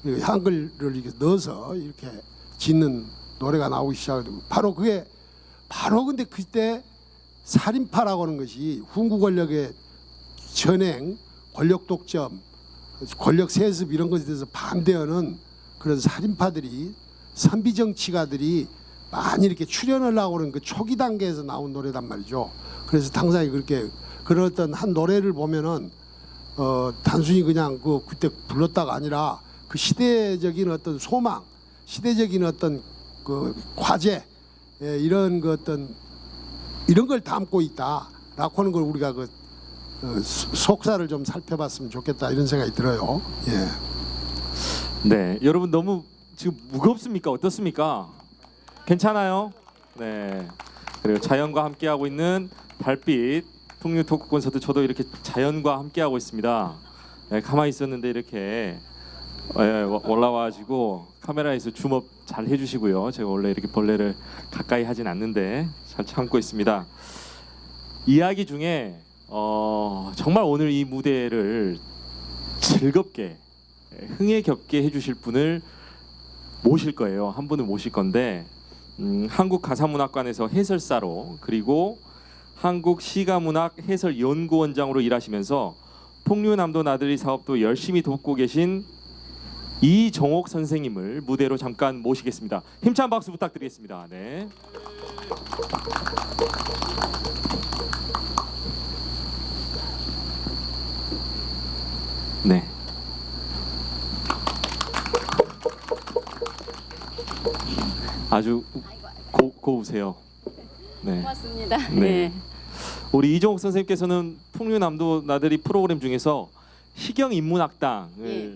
이렇게 넣어서 이렇게 짓는 노래가 나오기 시작하고 바로 근데 그때 살인파라고 하는 것이 훈구 권력의 전행, 권력 독점, 권력 세습 이런 것에 대해서 반대하는 그런 살인파들이 선비 정치가들이 많이 이렇게 출연하려고 하는 그 초기 단계에서 나온 노래단 말이죠. 그래서 당장이 그렇게 그런 어떤 한 노래를 보면은 단순히 그냥 그때 불렀다가 아니라 그 시대적인 어떤 소망, 시대적인 어떤 그 과제 이런 그 어떤 이런 걸 담고 있다라고 하는 걸 우리가 속사를 좀 살펴봤으면 좋겠다 이런 생각이 들어요. 예. 네, 여러분 너무 지금 무겁습니까? 어떻습니까? 괜찮아요? 네. 그리고 자연과 함께하고 있는 달빛 풍류 토크 콘서트 저도 이렇게 자연과 함께하고 있습니다. 네, 가만히 있었는데 이렇게 올라와가지고 카메라에서 줌업 잘 해주시고요. 제가 원래 이렇게 벌레를 가까이 하진 않는데 잘 참고 있습니다. 이야기 중에 정말 오늘 이 무대를 즐겁게 흥에 겹게 해주실 분을 모실 거예요. 한 분을 모실 건데 한국가사문학관에서 해설사로 그리고 한국시가문학 해설연구원장으로 일하시면서 풍류남도 나들이 사업도 열심히 돕고 계신 이종옥 선생님을 무대로 잠깐 모시겠습니다. 힘찬 박수 부탁드리겠습니다. 네. 네. 아주 고우세요. 네. 고맙습니다. 네. 네. 우리 이종옥 선생님께서는 풍류남도 나들이 프로그램 중에서 시경인문학당을 예.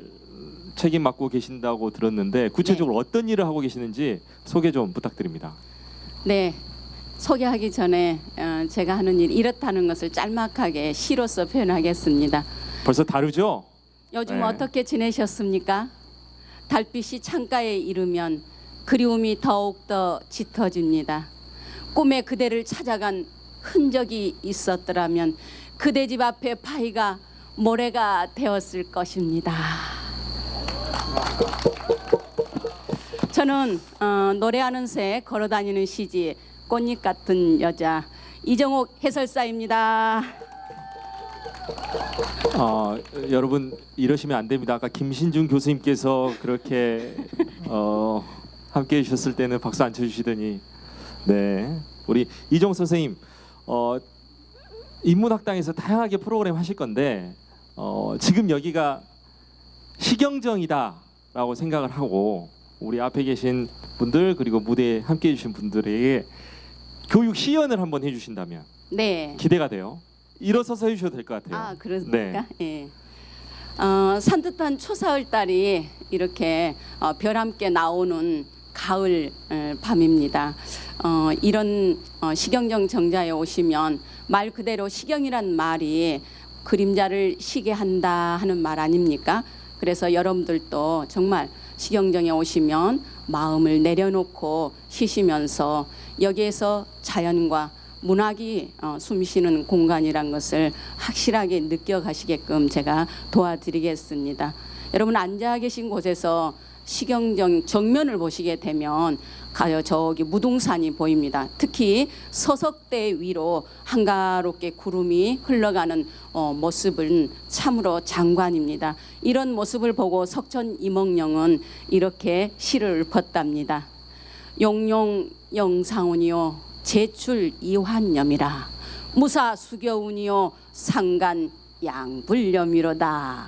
책임 맡고 계신다고 들었는데 구체적으로 네. 어떤 일을 하고 계시는지 소개 좀 부탁드립니다. 네. 소개하기 전에 제가 하는 일이 이렇다는 것을 짤막하게 시로서 표현하겠습니다. 벌써 다르죠? 요즘 네. 어떻게 지내셨습니까? 달빛이 창가에 이르면 그리움이 더욱더 짙어집니다. 꿈에 그대를 찾아간 흔적이 있었더라면 그대 집 앞에 파이가 모래가 되었을 것입니다. 저는 노래하는 새 걸어다니는 시지 꽃잎 같은 여자 이종옥 해설사입니다. 여러분 이러시면 안 됩니다. 아까 김신중 교수님께서 그렇게 함께 해주셨을 때는 박수 안 쳐주시더니 네 우리 이종옥 선생님 인문학당에서 다양하게 프로그램 하실 건데 지금 여기가 시경정이다라고 생각을 하고 우리 앞에 계신 분들 그리고 무대에 함께 해주신 분들에게 교육 시연을 한번 해주신다면 네. 기대가 돼요. 일어서서 해주셔도 될 것 같아요. 아 그렇습니까? 네. 예. 산뜻한 초사을 달이 이렇게 별 함께 나오는 가을 밤입니다. 이런 시경정 정자에 오시면 말 그대로 시경이란 말이 그림자를 쉬게 한다 하는 말 아닙니까? 그래서 여러분들도 정말 시경정에 오시면 마음을 내려놓고 쉬시면서 여기에서 자연과 문학이 숨쉬는 공간이란 것을 확실하게 느껴가시게끔 제가 도와드리겠습니다. 여러분 앉아 계신 곳에서 시경정 정면을 보시게 되면 저기 무등산이 보입니다. 특히 서석대 위로 한가롭게 구름이 흘러가는 모습은 참으로 장관입니다. 이런 모습을 보고 석촌 이몽룡은 이렇게 시를 읊었답니다. 용용 영상운이요 제출 이환염이라 무사 수겨운이요 상간 양불염이로다.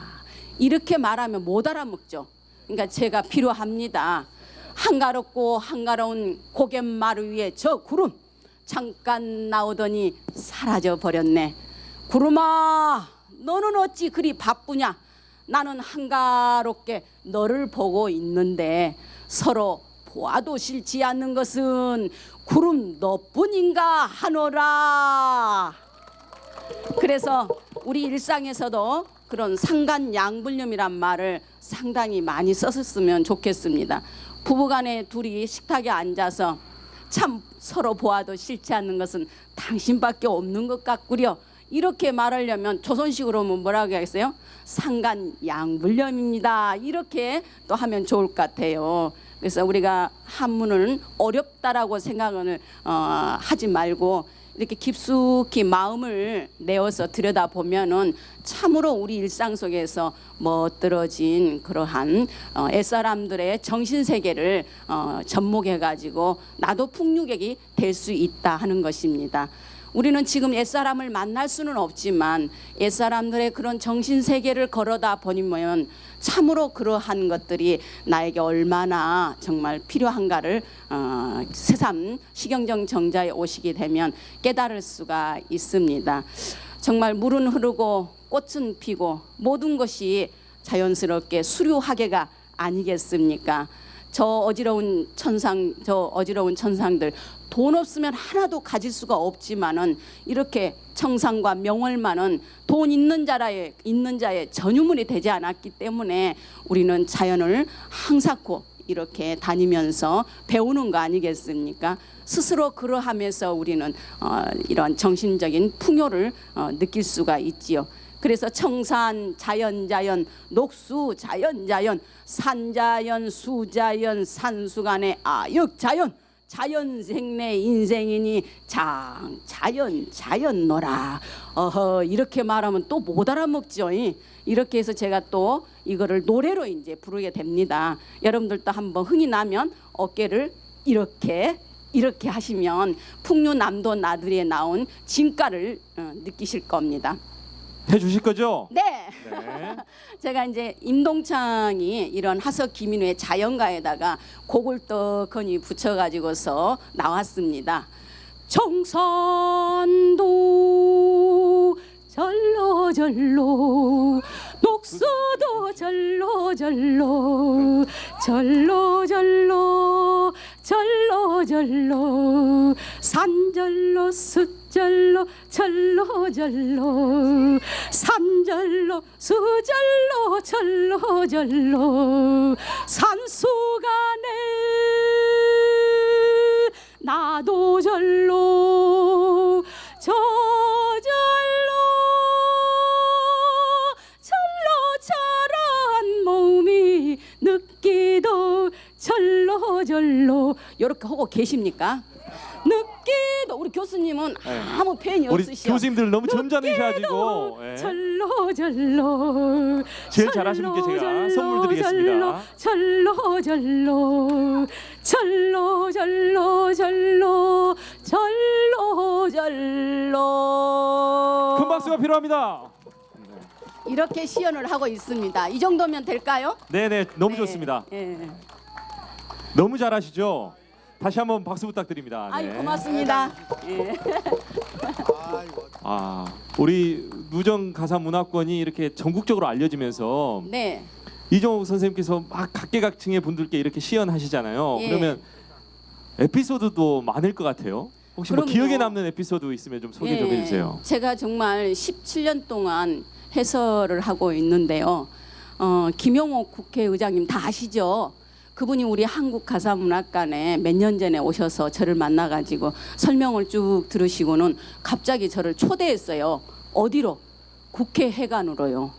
이렇게 말하면 못 알아먹죠. 그러니까 제가 필요합니다. 한가롭고 한가로운 고갯마루 위에 저 구름 잠깐 나오더니 사라져 버렸네. 구름아 너는 어찌 그리 바쁘냐. 나는 한가롭게 너를 보고 있는데 서로 보아도 싫지 않는 것은 구름 너뿐인가 하노라. 그래서 우리 일상에서도 그런 상간양불념이란 말을 상당히 많이 썼으면 좋겠습니다. 부부간에 둘이 식탁에 앉아서 참 서로 보아도 싫지 않는 것은 당신밖에 없는 것 같구려. 이렇게 말하려면 조선식으로 하면 뭐라고 하겠어요? 상간양불념입니다. 이렇게 또 하면 좋을 것 같아요. 그래서 우리가 한문은 어렵다라고 생각을 하지 말고 이렇게 깊숙이 마음을 내어서 들여다보면은 참으로 우리 일상 속에서 멋들어진 그러한 옛사람들의 정신세계를 접목해가지고 나도 풍류객이 될 수 있다 하는 것입니다. 우리는 지금 옛사람을 만날 수는 없지만 옛사람들의 그런 정신세계를 걸어다 보면 참으로 그러한 것들이 나에게 얼마나 정말 필요한가를 새삼 시경정 정자에 오시게 되면 깨달을 수가 있습니다. 정말 물은 흐르고 꽃은 피고 모든 것이 자연스럽게 수류하게가 아니겠습니까? 저 어지러운 천상들 돈 없으면 하나도 가질 수가 없지만은 이렇게 청상과 명월만은 돈 있는 자의 전유물이 되지 않았기 때문에 우리는 자연을 항사코 이렇게 다니면서 배우는 거 아니겠습니까? 스스로 그러하면서 우리는 이런 정신적인 풍요를 느낄 수가 있지요. 그래서 청산 자연 자연, 녹수 자연 자연, 산자연 수자연, 산수간의 아역 자연, 자연생내 인생이니 자연 자연노라. 이렇게 말하면 또 못 알아먹죠. 이렇게 해서 제가 또 이거를 노래로 이제 부르게 됩니다. 여러분들도 한번 흥이 나면 어깨를 이렇게 하시면 풍류남도 나들이에 나온 진가를 느끼실 겁니다. 해주실 거죠? 네. 네. 제가 이제 임동창이 이런 하석 기민우의 자연가에다가 곡을 떡하니 붙여가지고서 나왔습니다. 청산도 절로 절로, 녹수도 절로 절로, 절로 절로, 절로 절로, 산절로 숫절로, 절로 절로, 산절로 수절로, 절로 절로, 산수간에 나도 절로, 저 절로, 절로 자란 몸이 느끼도 절로 절로. 이렇게 하고 계십니까? 느끼도. 우리 교수님은 아무 팬이 우리 없으시오. 교수님들 너무 점잖으셔가지고 예. 절로 절로, 제일 잘하시는 게 제가 선물 드리겠습니다. 절로 절로, 절로 절로, 절로 절로 절로. 큰 박수가 필요합니다. 이렇게 시연을 하고 있습니다. 이 정도면 될까요? 네네, 너무 네. 좋습니다. 예. 너무 잘하시죠? 다시 한번 박수 부탁드립니다. 아이 네. 고맙습니다. 예. 아, 우리 누정 가사 문화권이 이렇게 전국적으로 알려지면서 네. 이종욱 선생님께서 막 각계각층의 분들께 이렇게 시연하시잖아요. 예. 그러면 에피소드도 많을 것 같아요. 혹시 뭐 그럼요. 기억에 남는 에피소드 있으면 좀 소개 좀 예. 해주세요. 제가 정말 17년 동안 해설을 하고 있는데요. 김용옥 국회의장님 다 아시죠? 그분이 우리 한국가사문학관에 몇 년 전에 오셔서 저를 만나가지고 설명을 쭉 들으시고는 갑자기 저를 초대했어요. 어디로? 국회회관으로요.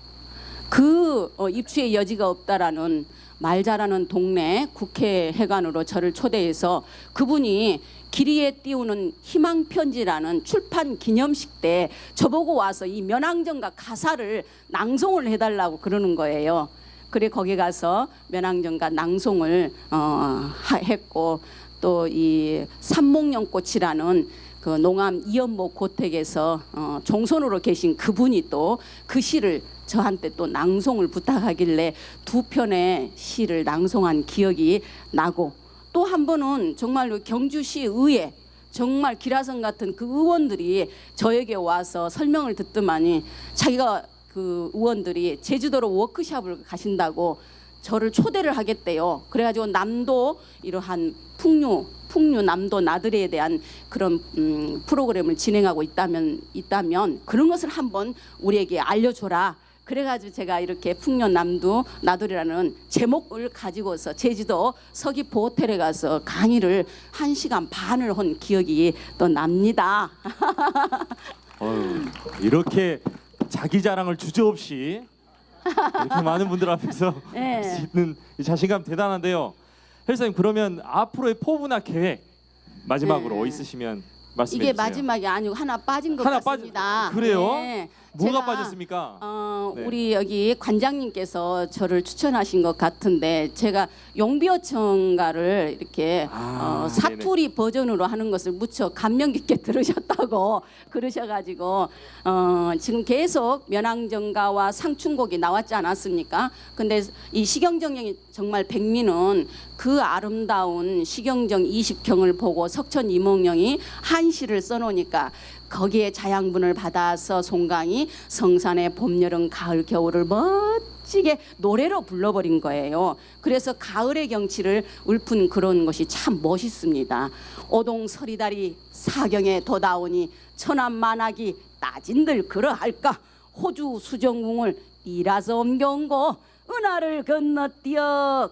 그 입추의 여지가 없다라는 말 잘하는 동네 국회회관으로 저를 초대해서 그분이 길이에 띄우는 희망편지라는 출판 기념식 때 저보고 와서 이 면왕정가 가사를 낭송을 해달라고 그러는 거예요. 그래 거기 가서 면왕정가 낭송을 했고 또 이 삼목령꽃이라는 그 농암 이연목 고택에서 종손으로 계신 그분이 또 그 시를 저한테 또 낭송을 부탁하길래 두 편의 시를 낭송한 기억이 나고 또 한 번은 정말로 경주시 의회 정말 기라성 같은 그 의원들이 저에게 와서 설명을 듣더만이 자기가 그 의원들이 제주도로 워크숍을 가신다고 저를 초대를 하겠대요. 그래가지고 남도 이러한 풍류 남도 나들이에 대한 그런 프로그램을 진행하고 있다면 그런 것을 한번 우리에게 알려줘라. 그래가지고 제가 이렇게 풍년남도 나들이라는 제목을 가지고서 제주도 서귀포 호텔에 가서 강의를 1시간 반을 한 기억이 또 납니다. 이렇게 자기 자랑을 주저없이 이렇게 많은 분들 앞에서 네. 할 수 있는 이 자신감 대단한데요. 헬사님 그러면 앞으로의 포부나 계획 마지막으로 네. 있으시면 말씀해 이게 주세요. 마지막이 아니고 하나 빠진 것 하나 같습니다. 그래요? 네. 뭐가 제가, 빠졌습니까? 네. 우리 여기 관장님께서 저를 추천하신 것 같은데 제가 용비어청가를 이렇게 사투리 버전으로 하는 것을 무척 감명 깊게 들으셨다고 그러셔가지고 지금 계속 면왕정가와 상춘곡이 나왔지 않았습니까? 근데 이 시경정령이 정말 백미는 그 아름다운 시경정 20경을 보고 석천 이몽룡이 한시를 써놓으니까 거기에 자양분을 받아서 송강이 성산의 봄, 여름, 가을, 겨울을 멋지게 노래로 불러버린 거예요. 그래서 가을의 경치를 읊은 그런 것이 참 멋있습니다. 오동 서리다리 사경에 돋아오니 천안만하기 따진들 그러할까 호주 수정궁을 이라서 엄경고 은하를 건너뛰어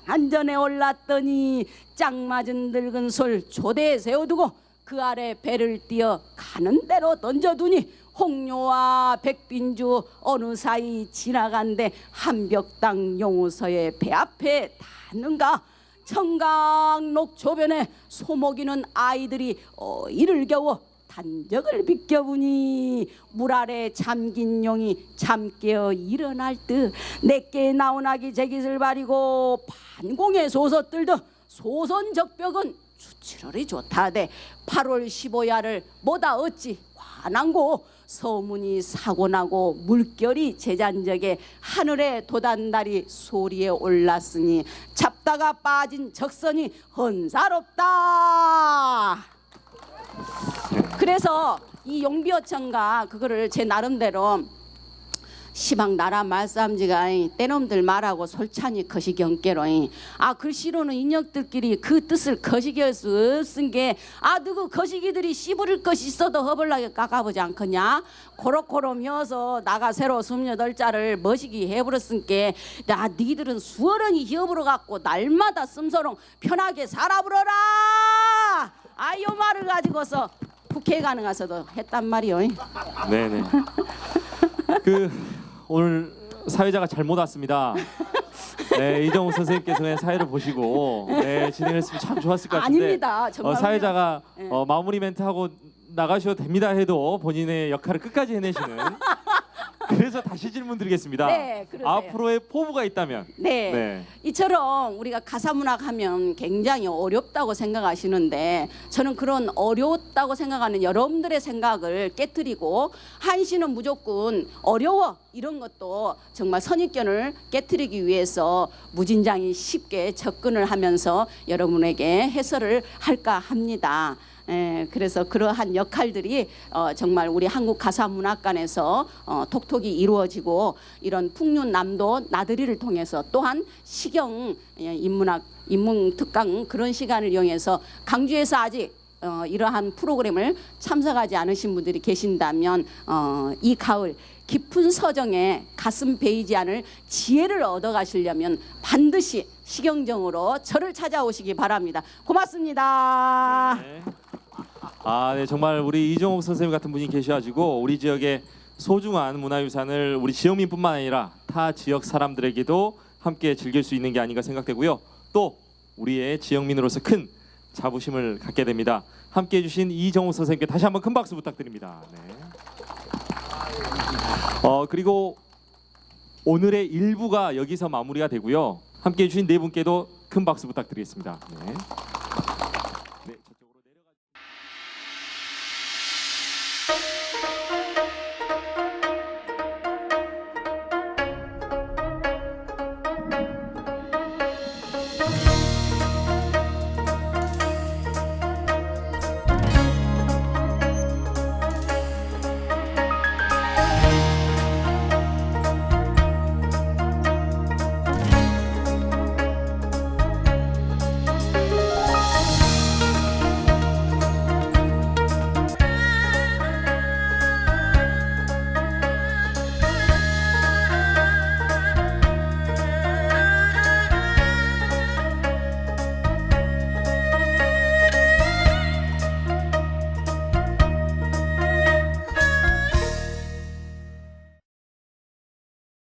안전에 올랐더니 짝맞은 늙은 솔 조대에 세워두고 그 아래 배를 띄어 가는 대로 던져두니 홍료와 백빈주 어느 사이 지나간데 한벽당 용우서의 배 앞에 닿는가. 청각 녹조변에 소목이는 아이들이 이를 겨워 단적을 비껴보니 물 아래 잠긴 용이 잠깨어 일어날 듯 내게 나온 아기 제깃을 바리고 반공에 소서뜰듯 소선적벽은 추출혈이 좋다대 8월 15야를 뭐다 어찌 관한고 서문이 사고나고 물결이 제잔적에 하늘에 돋안달이 소리에 올랐으니 잡다가 빠진 적선이 헌사롭다. 그래서 이 용비어천가 그거를 제 나름대로 시방 나라 말싸움지가 때놈들 말하고 솔찬히 거시경께로 글씨로는 인역들끼리 그 뜻을 거시기할 수 없은 게 누구 거시기들이 씨부릴 것이 있어도 허벌나게 깎아보지 않겠냐. 고로고로 미어서 나가 새로 28자를 머시기 해버렸으니까 니들은 수어른이 히어부러 갖고 날마다 씀서롱 편하게 살아버려라. 요 말을 가지고서 국회에 가는 가서도 했단 말이요. 네네. 오늘 사회자가 잘못 왔습니다. 네, 이정우 선생님께서는 사회를 보시고 진행했으면 참 좋았을 것 같은데. 아닙니다. 정말 사회자가 네. 마무리 멘트 하고 나가셔도 됩니다 해도 본인의 역할을 끝까지 해내시는. 그래서 다시 질문 드리겠습니다. 네, 그러세요. 앞으로의 포부가 있다면. 네. 이처럼 우리가 가사문학 하면 굉장히 어렵다고 생각하시는데 저는 그런 어려웠다고 생각하는 여러분들의 생각을 깨트리고 한시는 무조건 어려워 이런 것도 정말 선입견을 깨트리기 위해서 무진장이 쉽게 접근을 하면서 여러분에게 해설을 할까 합니다. 그래서 그러한 역할들이 정말 우리 한국가사문학관에서 톡톡이 이루어지고 이런 풍륜남도 나들이를 통해서 또한 시경 인문학 인문특강 그런 시간을 이용해서 강주에서 아직 이러한 프로그램을 참석하지 않으신 분들이 계신다면 이 가을 깊은 서정에 가슴 베이지 않을 지혜를 얻어가시려면 반드시 시경정으로 저를 찾아오시기 바랍니다. 고맙습니다. 네. 네, 정말 우리 이정옥 선생님 같은 분이 계셔가지고 우리 지역의 소중한 문화유산을 우리 지역민뿐만 아니라 타 지역 사람들에게도 함께 즐길 수 있는 게 아닌가 생각되고요. 또 우리의 지역민으로서 큰 자부심을 갖게 됩니다. 함께해 주신 이정옥 선생님께 다시 한번 큰 박수 부탁드립니다. 네. 그리고 오늘의 일부가 여기서 마무리가 되고요. 함께해 주신 네 분께도 큰 박수 부탁드리겠습니다. 네.